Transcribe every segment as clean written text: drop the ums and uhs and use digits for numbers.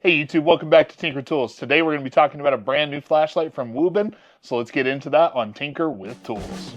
Hey YouTube, welcome back to Tinker Tools. Today we're going to be talking about a brand new flashlight from Wuben, so let's get into that on Tinker with Tools.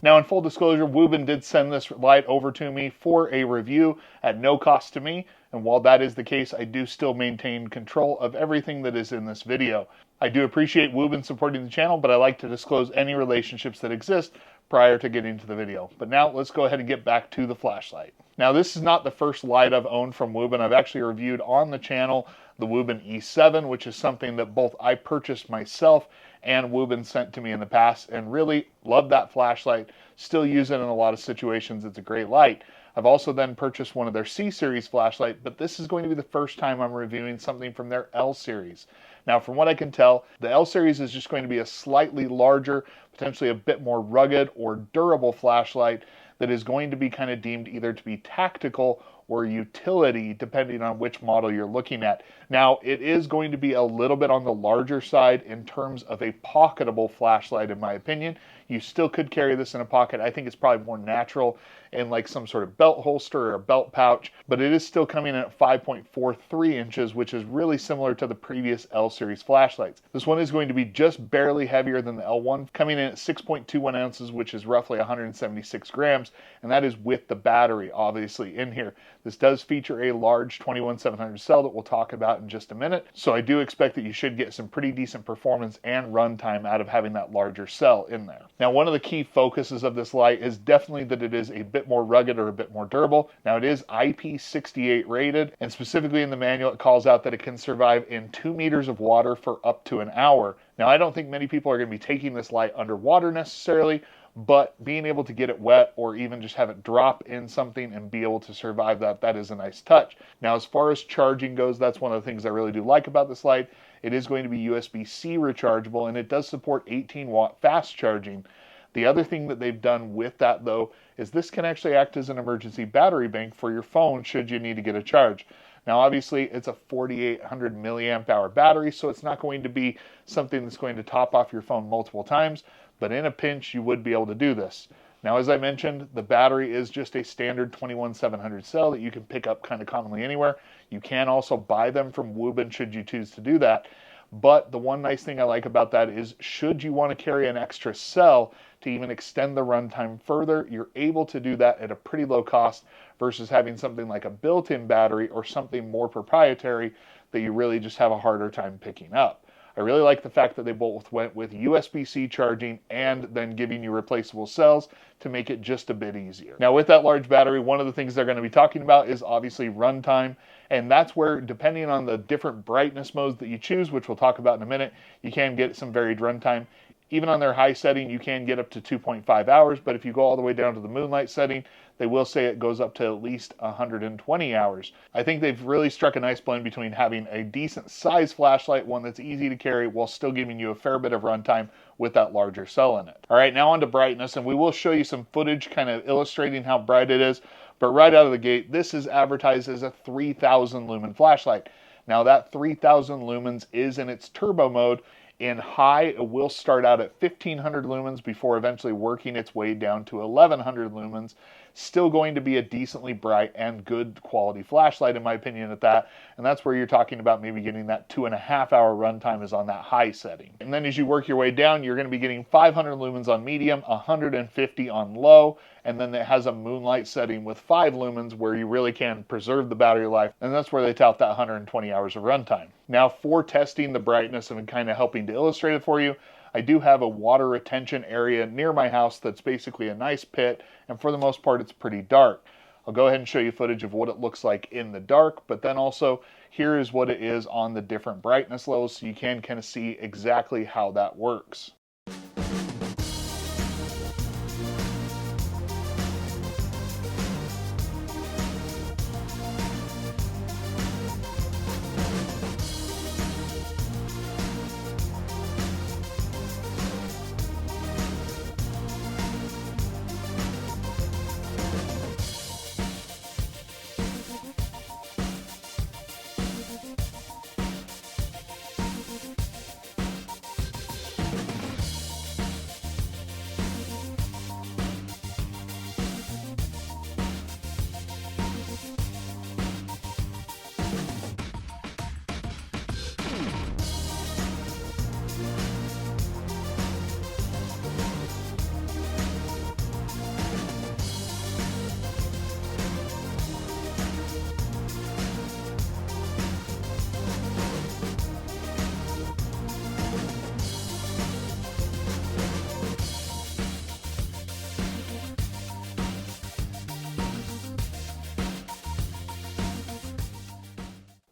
Now, in full disclosure, Wuben did send this light over to me for a review at no cost to me, and while that is the case, I do still maintain control of everything that is in this video. I do appreciate Wuben supporting the channel, but I like to disclose any relationships that exist prior to getting to the video. But now let's go ahead and get back to the flashlight. Now, this is not the first light I've owned from Wuben. I've actually reviewed on the channel the Wuben E7, which is something that both I purchased myself and Wuben sent to me in the past, and really love that flashlight. Still use it in a lot of situations. It's a great light. I've also then purchased one of their C series flashlight, but this is going to be the first time I'm reviewing something from their L series. Now, from what I can tell, the L series is just going to be a slightly larger, potentially a bit more rugged or durable flashlight that is going to be kind of deemed either to be tactical or utility, depending on which model you're looking at. Now, it is going to be a little bit on the larger side in terms of a pocketable flashlight, in my opinion. You still could carry this in a pocket. I think it's probably more natural in like some sort of belt holster or a belt pouch, but it is still coming in at 5.43 inches, which is really similar to the previous L series flashlights. This one is going to be just barely heavier than the L1, coming in at 6.21 ounces, which is roughly 176 grams, and that is with the battery obviously in here. This does feature a large 21700 cell that we'll talk about in just a minute, so I do expect that you should get some pretty decent performance and runtime out of having that larger cell in there. Now, one of the key focuses of this light is definitely that it is a bit more rugged or a bit more durable. Now, it is IP68 rated, and specifically in the manual it calls out that it can survive in 2 meters of water for up to an hour. Now, I don't think many people are going to be taking this light underwater necessarily, but being able to get it wet or even just have it drop in something and be able to survive that is a nice touch. Now, as far as charging goes, that's one of the things I really do like about this light. It is going to be USB-C rechargeable, and it does support 18-watt fast charging. The other thing that they've done with that, though, is this can actually act as an emergency battery bank for your phone should you need to get a charge. Now, obviously, it's a 4,800 milliamp hour battery, so it's not going to be something that's going to top off your phone multiple times, but in a pinch, you would be able to do this. Now, as I mentioned, the battery is just a standard 21700 cell that you can pick up kind of commonly anywhere. You can also buy them from Wuben should you choose to do that. But the one nice thing I like about that is should you want to carry an extra cell to even extend the runtime further, you're able to do that at a pretty low cost versus having something like a built-in battery or something more proprietary that you really just have a harder time picking up. I really like the fact that they both went with USB-C charging and then giving you replaceable cells to make it just a bit easier. Now, with that large battery, one of the things they're going to be talking about is obviously runtime, and that's where, depending on the different brightness modes that you choose, which we'll talk about in a minute, you can get some varied runtime. Even on their high setting, you can get up to 2.5 hours, but if you go all the way down to the moonlight setting, they will say it goes up to at least 120 hours. I think they've really struck a nice blend between having a decent size flashlight, one that's easy to carry, while still giving you a fair bit of runtime with that larger cell in it. All right, now on to brightness, and we will show you some footage kind of illustrating how bright it is, but right out of the gate, this is advertised as a 3000 lumen flashlight. Now, that 3000 lumens is in its turbo mode. In high, it will start out at 1500 lumens before eventually working its way down to 1100 lumens. Still going to be a decently bright and good quality flashlight, in my opinion, at that. And that's where you're talking about maybe getting that 2.5 hour runtime is on that high setting. And then as you work your way down, you're going to be getting 500 lumens on medium, 150 on low, and then it has a moonlight setting with 5 lumens where you really can preserve the battery life, and that's where they tout that 120 hours of runtime. Now, for testing the brightness and kind of helping to illustrate it for you, I do have a water retention area near my house that's basically a nice pit, and for the most part it's pretty dark. I'll go ahead and show you footage of what it looks like in the dark, but then also here is what it is on the different brightness levels so you can kind of see exactly how that works.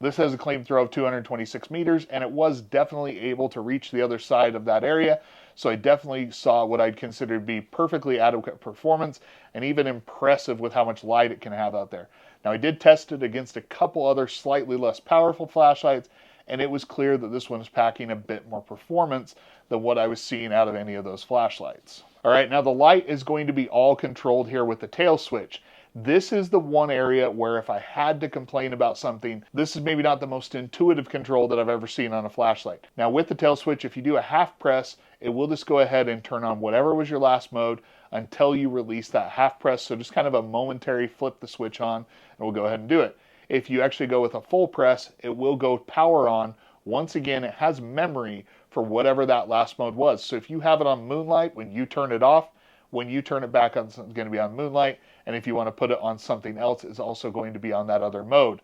This has a claim throw of 226 meters, and it was definitely able to reach the other side of that area. So I definitely saw what I'd consider to be perfectly adequate performance, and even impressive with how much light it can have out there. Now I did test it against a couple other slightly less powerful flashlights, and it was clear that this one is packing a bit more performance than what I was seeing out of any of those flashlights. All right, now the light is going to be all controlled here with the tail switch. This is the one area where if I had to complain about something, this is maybe not the most intuitive control that I've ever seen on a flashlight. Now with the tail switch, if you do a half press, it will just go ahead and turn on whatever was your last mode until you release that half press. So just kind of a momentary flip the switch on, and we'll go ahead and do it. If you actually go with a full press, it will go power on. Once again, it has memory for whatever that last mode was. So if you have it on moonlight, when you turn it off, when you turn it back on, it's going to be on moonlight. And if you want to put it on something else, it's also going to be on that other mode.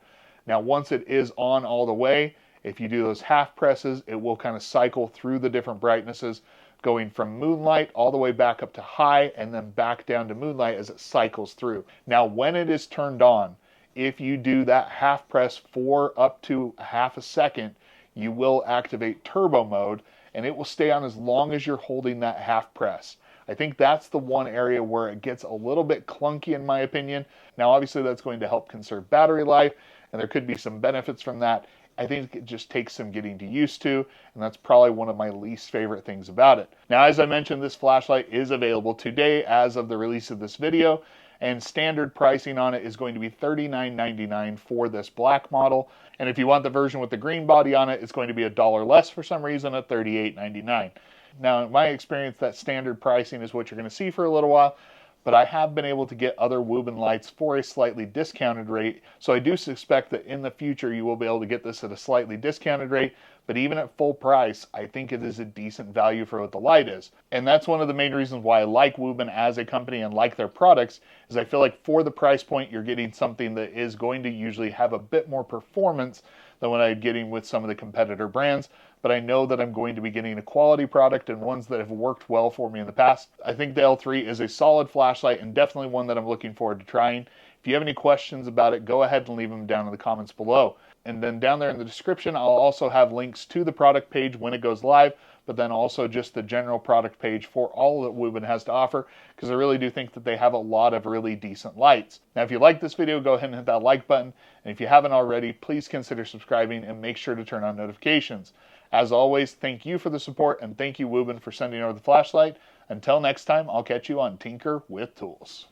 Now, once it is on all the way, if you do those half presses, it will kind of cycle through the different brightnesses, going from moonlight all the way back up to high and then back down to moonlight as it cycles through. Now, when it is turned on, if you do that half press for up to half a second, you will activate turbo mode, and it will stay on as long as you're holding that half press. I think that's the one area where it gets a little bit clunky in my opinion. Now obviously that's going to help conserve battery life, and there could be some benefits from that. I think it just takes some getting used to, and that's probably one of my least favorite things about it. Now, as I mentioned, this flashlight is available today as of the release of this video, and standard pricing on it is going to be $39.99 for this black model. And if you want the version with the green body on it, it's going to be $1 less for some reason at $38.99. Now, in my experience, that standard pricing is what you're going to see for a little while, but I have been able to get other Wuben lights for a slightly discounted rate, so I do suspect that in the future you will be able to get this at a slightly discounted rate, but even at full price, I think it is a decent value for what the light is. And that's one of the main reasons why I like Wuben as a company and like their products, is I feel like for the price point, you're getting something that is going to usually have a bit more performance than what I'm getting with some of the competitor brands, but I know that I'm going to be getting a quality product and ones that have worked well for me in the past. I think the L3 is a solid flashlight and definitely one that I'm looking forward to trying. If you have any questions about it, go ahead and leave them down in the comments below. And then down there in the description, I'll also have links to the product page when it goes live, but then also just the general product page for all that Wuben has to offer, because I really do think that they have a lot of really decent lights. Now, if you like this video, go ahead and hit that like button. And if you haven't already, please consider subscribing and make sure to turn on notifications. As always, thank you for the support, and thank you, Wuben, for sending over the flashlight. Until next time, I'll catch you on Tinker with Tools.